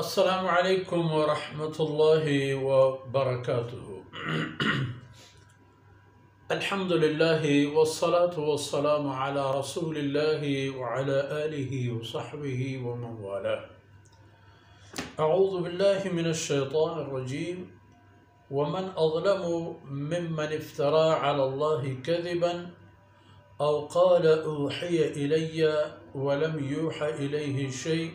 السلام عليكم ورحمة الله وبركاته. الحمد لله والصلاة والسلام على رسول الله وعلى آله وصحبه ومن والاه. أعوذ بالله من الشيطان الرجيم. ومن أظلم ممن افترى على الله كذبا أو قال أوحي إلي ولم يوحى إليه شيء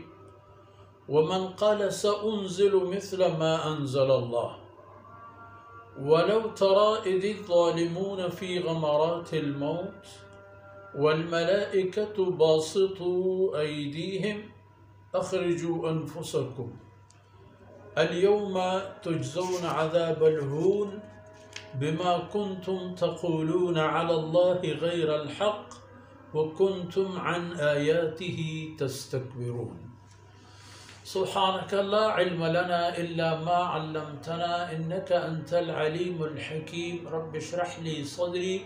ومن قال سأنزل مثل ما أنزل الله ولو ترى إذ الظالمون في غمرات الموت والملائكة باسطوا أيديهم أخرجوا أنفسكم اليوم تجزون عذاب الهون بما كنتم تقولون على الله غير الحق وكنتم عن آياته تستكبرون. سبحانك لا علم لنا إلا ما علمتنا إنك أنت العليم الحكيم. رب اشرح لي صدري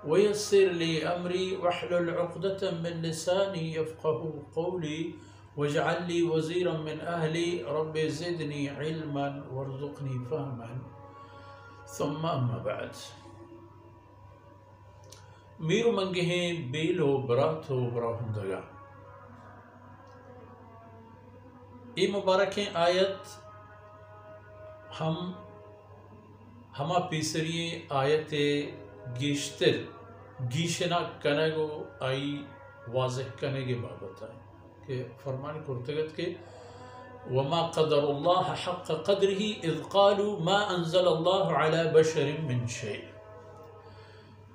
ويسر لي أمري واحلل عقدة من لساني يفقه قولي واجعل لي وزيرا من أهلي رب زدني علما وارزقني فهما. ثم أما بعد. ميرو منگہیں بیلو براتو براہندگا ای مبارکیں آیت ہما پیسری آیت گیشتر گیشنا کنگو آئی واضح کنگے بابت آئی کہ فرمان کرتگت کے وما قدر اللہ حق قدره اذ قالوا ما انزل اللہ علی بشر من شیء.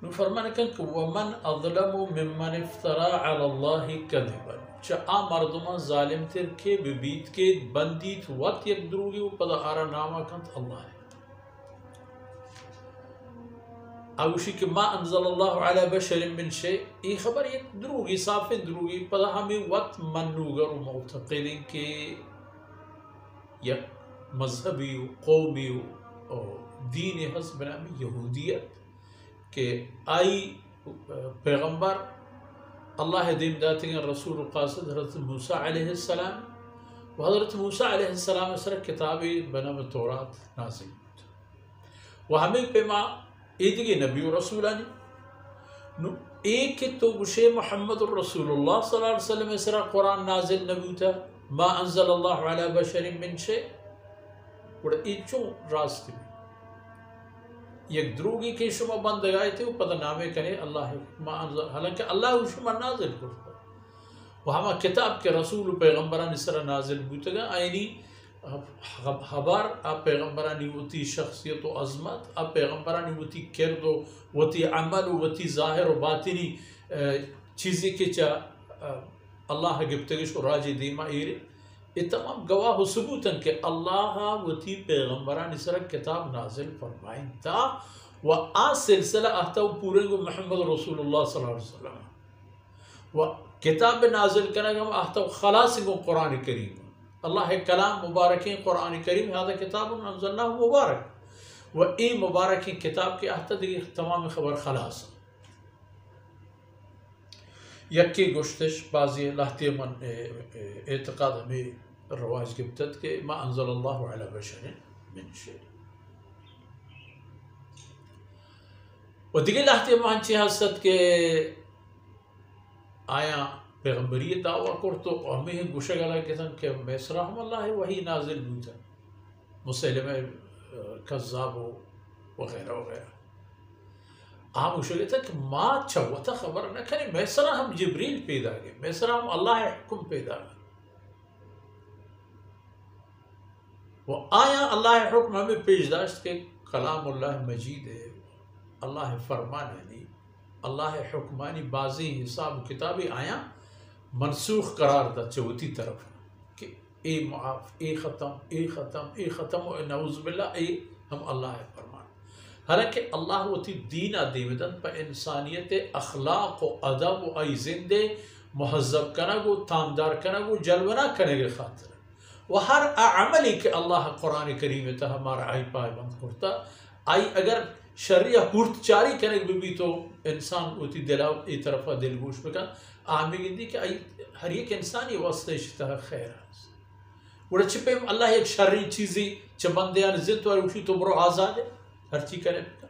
نو فرمان کن کہ ومن اظلم ممن افترا علی اللہ کذبا چا مردمان ظالم تر کے ببیت کے بندیت وقت یک دروگی و پدا آرا ناما کنت اللہ ہے. آگوشی کہ ما انزل اللہ علی بشر من شیء ای خبر یک دروگی صافن دروگی پدا ہمیں وقت منوگر و معتقلین کے یک مذہبی و قومی و دین حسب نامی یہودیت کہ آئی پیغمبر اللہ دیم داتے ہیں رسول قاصد حضرت موسیٰ علیہ السلام و حضرت موسیٰ علیہ السلام سر کتابی بنام تورات نازل و ہمیں پیما ایدگی نبی و رسولانی نو ایک تو گشے محمد الرسول اللہ صلی اللہ علیہ وسلم سر قرآن نازل نبیتا ما انزل اللہ علی بشر من شیء وڑا ایچو راستی میں یک دروگی کے شما بندگائی تھے وہ پتہ نامے کہے اللہ ما انزل حالانکہ اللہ شما نازل کرتا وہ ہما کتاب کے رسول و پیغمبران سر نازل بوتگا آئینی خبر آپ پیغمبرانی وتی شخصیت و عظمت آپ پیغمبرانی وتی کرد و وتی عمل و وتی ظاہر و باطنی چیزی کے چا اللہ گفتگش و راج دیما ایرے یہ تمام گواہ و ثبوتاً کہ اللہ وتی پیغمبران سر کتاب نازل فرمائیں تا و آ سلسلہ احتاو پورے گو محمد رسول اللہ صلی اللہ علیہ وسلم و کتاب نازل کرنے گا احتاو خلاص گو قرآن کریم اللہ کلام مبارکیں قرآن کریم هذا کتاب انزلناه مبارک و ای مبارکیں کتاب کے احتاو دیکھ تمام خبر خلاص یکی گشتش بعضی لحظی من اعتقاد ہمیں رواج گفتت کہ ما انزل اللہ علی بشر من شیء و دیگه لحظی من چی هست کہ آیا پیغمبری دعویٰ کرتو ہمیں گوشہ گلا کہتن کہ میسرحم اللہ وہی نازل بوتا مسلمہ کذاب وغیرہ وغیرہ ہم گوشہ گئتا کہ ما چوتا خبر نہ کریں میسرحم جبریل پیدا گئے میسرحم اللہ حکم پیدا گئے وہ آیا اللہ حکم ہمیں پیش داشت کہ کلام اللہ مجید ہے اللہ فرمانی اللہ حکمانی بازی حساب کتابی آیا منسوخ قرار دا چوتی طرف کہ اے معاف اے ختم و نعوذ باللہ اے ہم اللہ فرمان حالانکہ اللہ وتی دینہ دیمدن پا انسانیت اخلاق و ادب و ای زندے مہذب کنگو تامدار کنگو جلونا کنگے خاطر و ہر عملی کہ اللہ قرآن کریم تا ہمارا آئی پائے بند کرتا آئی اگر شریعہ پورت چاری کنگ بھی تو انسان وتی دلاو ای طرفہ دلگوش بکن آمی گندی کہ ہر ایک انسانی واسطے اشتہ خیر ہے وڑا چپیم اللہ ایک شرری چیزی چھ بندیان زد و روشی تو برو آزاد ہے ہر چی کرے بکا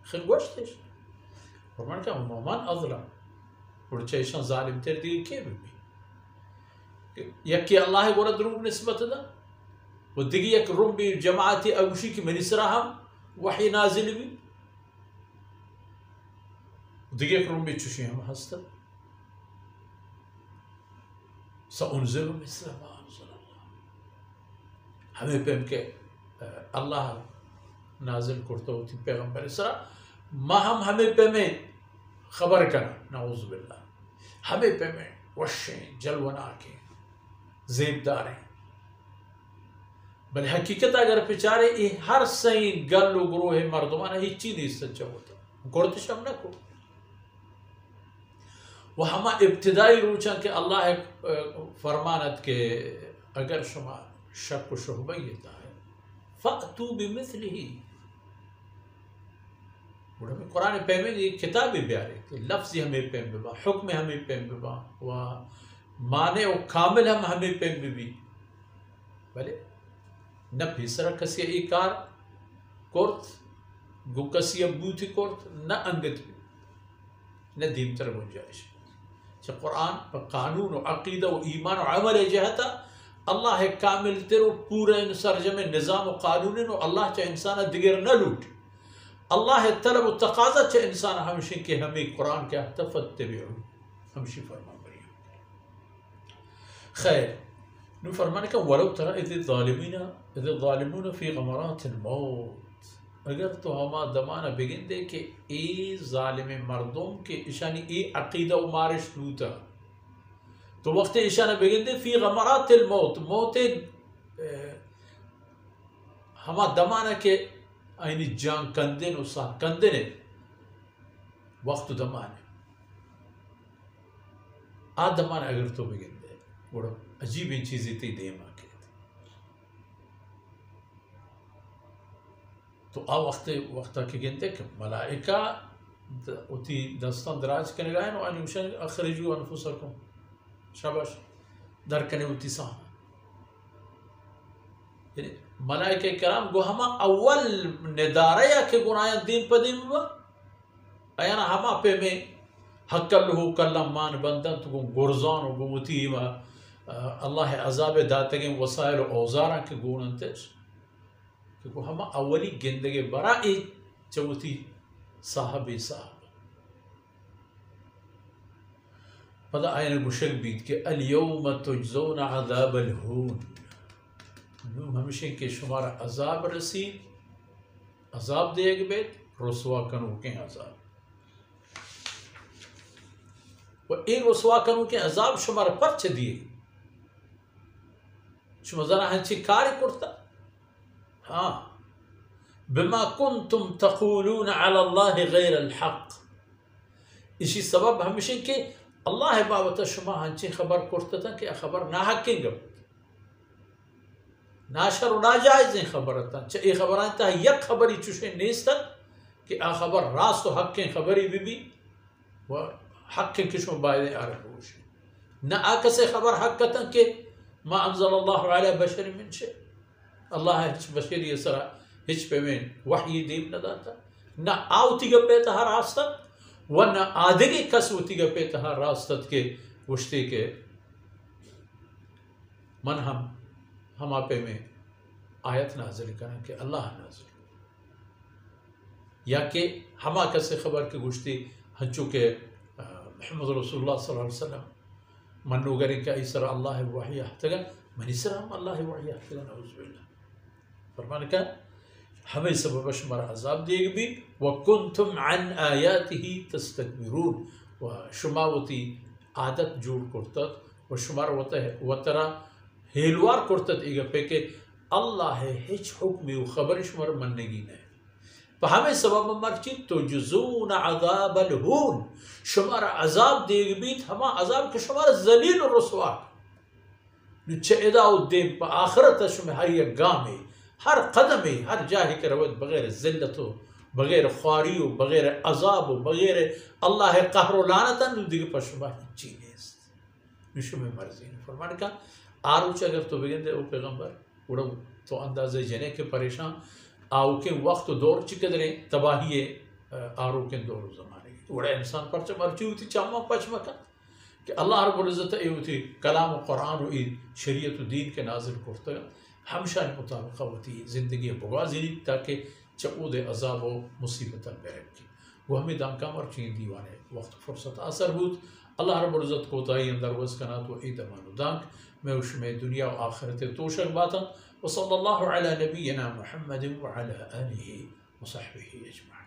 خیل گوشتش فرمان کہ مومن اظلم وڑا چیشان ظالم تیر دیگه کی بھی یکی اللہ گورا دروگ نسبت دا و دیگه یک روم بھی جماعتی اگوشی کی منی سرا ہم وحی نازل بھی دیگه یک روم بھی چوشی ہم ہستا سأنزل مثل ما انزل اللہ ہمیں پہم کہ اللہ نازل کرتا ہوتی پیغمبر سرا ما ہمیں پہمیں خبر کرنا نعوذ باللہ ہمیں پہمیں وشیں جلونا کے زیب داریں بل حقیقت اگر پچارے یہ ہر سین گل و گروہ مردمانہ ہی چیز نہیں سچا ہوتا گرتش ہم نہ کو وہ ہما ابتدائی روچاں کہ اللہ فرمانت کہ اگر شما شک و شہبیتا ہے فَأْتُوا بِمِثْلِهِ بڑھا میں قرآن پیمیں گے کتابی بیارے کہ لفظی ہمیں پیم ببا حکم ہمیں پیم ببا و معنی و کامل ہمیں پیم ببی بلے نہ پیسرا کسی ایکار کورت گو کسی ابوتی کورت نہ انگت بھی نہ دیم تر گنجائش چھ قرآن پا قانون و عقیدہ و ایمان و عمل جہتا اللہ کامل تر و پورا سرجم نظام و قانون و اللہ چاہ انسانا دیگر نہ لوٹ اللہ طلب و تقاضا چاہ انسان ہمشن کہ ہمیں قرآن کے احتفت تبعو ہمشی فرمان بریم خیر نو فرمانے کہ ولو ترى اذ الظالمون فی غمرات الموت اگر تو ہما دمانہ بگن دے کہ ای ظالم مردم کے اشانی ای عقیدہ و مارش لوتا تو وقت اشانہ بگن دے فی غمرات الموت موت ہما دمانہ کے اینی جان کندن و سا کندن وقت دمانہ آ دمانہ اگر تو بگن دے بڑا عجیب ان چیزی تی دیم آکے تو آ وقتا کی گنتے کہ ملائکہ اتی دستان دراج کرنے گئے نو آنی اوشن اخرجو انفسکم شاباش در کنے اتی ساہم یعنی ملائکہ کرام گو ہما اول نداریا کے گنایا دین پا دین با ایانا ہما پہ میں حق اللہ کلم مان بندن تو گو گرزان و گو اتی اللہ عذاب داتگیں وسائل و اوزارا کے گوننتش کہ ہما اولی گندگی برائی چوتی صاحب پدا آئین گوشک بیت کہ الیوم تجزون عذاب الہون نو ہمشن کے شمارا عذاب رسید عذاب دے گے بیت رسوا کنو کے عذاب و ایک رسوا کنو کے عذاب شمارا پرچ دیے شما ذرا ہنچی کاری کرتا ہاں بما کنتم تقولون علی اللہ غیر الحق اسی سبب ہمیشہ کہ اللہ بابتا شما ہنچی خبر کرتا تھا کہ خبر ناحقیں گا ناشر و ناجائزیں خبرتا چاہے خبران تا یک خبری چوشے نیستا کہ آ خبر راست و حقیں خبری بھی و حقیں کشم بائدیں عرب ہوشے نہ آکا سے خبر حقتا کہ ما انزل اللہ علی بشر من شے اللہ ہچ بشری سرا ہچ پہ میں وحی دیم نہ داتا نہ آوتی گا پہ تہا راستت و نہ آدھگی کس ہوتی گا پہ تہا راستت کے وشتے کے من ہما پہ میں آیت نازل کریں کہ اللہ نازل یا کہ ہما کس خبر کے گشتی ہنچو کہ محمد رسول اللہ صلی اللہ علیہ وسلم منو گرے کہ اس طرح اللہ وحی احتگا من اس طرح ہم اللہ وحی احتگا نعوذ باللہ فرمانے کہ ہمیں سبب شمار عذاب دیگ بھی وَكُنْتُمْ عَنْ آیَاتِهِ تَسْتَكْبِرُونَ و شماوتی عادت جوڑ کرتت و شمار وطرہ ہیلوار کرتت ایگا پہ کہ اللہ ہچ حکمی و خبر شمار مننگی نہیں پہ ہمیں سبب مرچی تجزون عذاب الہون شمار عذاب دیگ بیت ہما عذاب کے شمار ذلیل و رسوا نچہ اداؤ دیم پہ آخرت شمار ہر یک گامی ہر قدم ہر جاہی کے روت بغیر ذلت و بغیر خواری و بغیر عذاب و بغیر اللہ قہر و لعنتا نو دیگر پر شما ہچی نیست نشو میں مرضی فرمانے کا آروچ اگر تو بگندے او پیغمبر اڑو تو اندازے جنے کے پریشان آو کے وقت دور چقدریں تباہی آرو کے دور زمانے اڑا انسان پرچہ مرچی ہوتی چاما پچمکا کہ اللہ رب العزت ایوتی کلام و قرآن و شریعت و دین کے نازل کرتا ہمشہ مطابقہ ہوتی زندگی بغازی تاکہ چقود عذاب و مصیبت بیرک کی وہ ہمیں دانکا مرچین دیوانے وقت فرصت اثر بود اللہ رب العزت کو تائی اندر وزکنات و عید مانو دانک میں اس میں دنیا و آخرت توشک باتا وصلی اللہ علی نبینا محمد وعلی آلہ وصحبہ اجمعین.